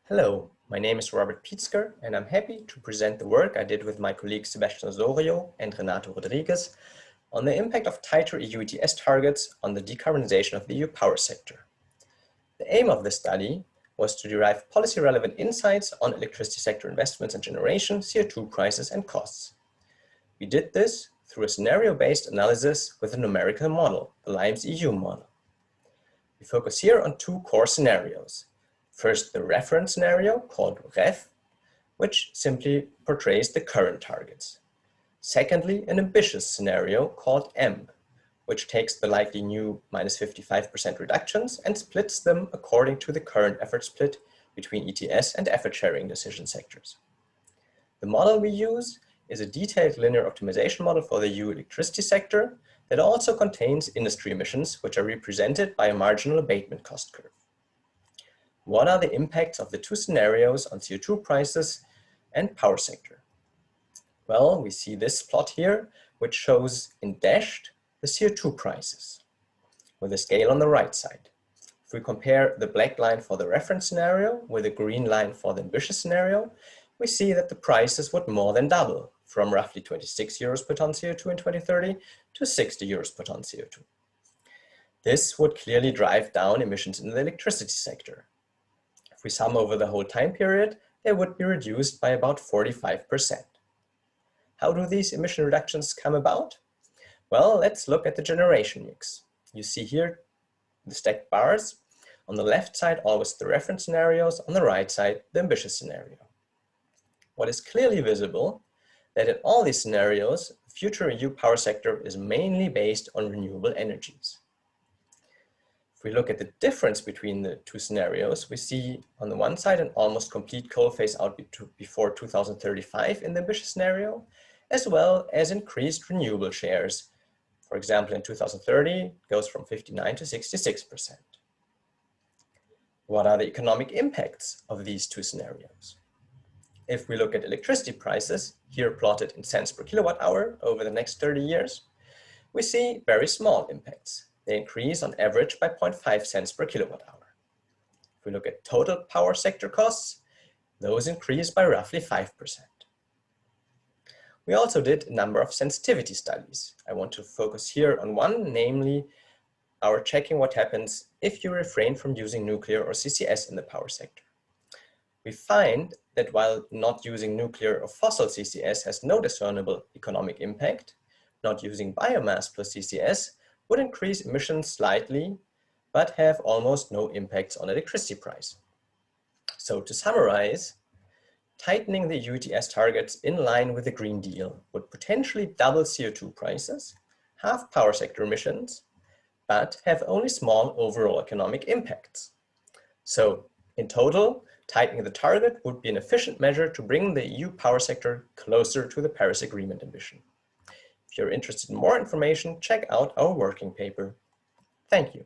Hello, my name is Robert Pietzker and I'm happy to present the work I did with my colleagues Sebastian Osorio and Renato Rodriguez on the impact of tighter EU ETS targets on the decarbonization of the EU power sector. The aim of this study was to derive policy-relevant insights on electricity sector investments and generation, CO2 prices and costs. We did this through a scenario-based analysis with a numerical model, the LIMES EU model. We focus here on two core scenarios. First, the reference scenario called REF, which simply portrays the current targets. Secondly, an ambitious scenario called M, which takes the likely new -55% reductions and splits them according to the current effort split between ETS and effort sharing decision sectors. The model we use is a detailed linear optimization model for the EU electricity sector that also contains industry emissions, which are represented by a marginal abatement cost curve. What are the impacts of the two scenarios on CO2 prices and power sector? Well, we see this plot here, which shows in dashed the CO2 prices with a scale on the right side. If we compare the black line for the reference scenario with the green line for the ambitious scenario, we see that the prices would more than double from roughly 26 euros per ton CO2 in 2030 to 60 euros per ton CO2. This would clearly drive down emissions in the electricity sector. If we sum over the whole time period, they would be reduced by about 45%. How do these emission reductions come about? Well, let's look at the generation mix. You see here the stacked bars. On the left side, always the reference scenarios. On the right side, the ambitious scenario. What is clearly visible that in all these scenarios, the future EU power sector is mainly based on renewable energies. If we look at the difference between the two scenarios, we see on the one side an almost complete coal phase out before 2035 in the ambitious scenario, as well as increased renewable shares. For example, in 2030, it goes from 59 to 66%. What are the economic impacts of these two scenarios? If we look at electricity prices, here plotted in cents per kilowatt hour over the next 30 years, we see very small impacts. They increase on average by 0.5 cents per kilowatt hour. If we look at total power sector costs, those increase by roughly 5%. We also did a number of sensitivity studies. I want to focus here on one, namely our checking what happens if you refrain from using nuclear or CCS in the power sector. We find that while not using nuclear or fossil CCS has no discernible economic impact, not using biomass plus CCS would increase emissions slightly, but have almost no impacts on electricity price. So to summarize, tightening the EU ETS targets in line with the Green Deal would potentially double CO2 prices, halve power sector emissions, but have only small overall economic impacts. So in total, tightening the target would be an efficient measure to bring the EU power sector closer to the Paris Agreement ambition. If you're interested in more information, check out our working paper. Thank you.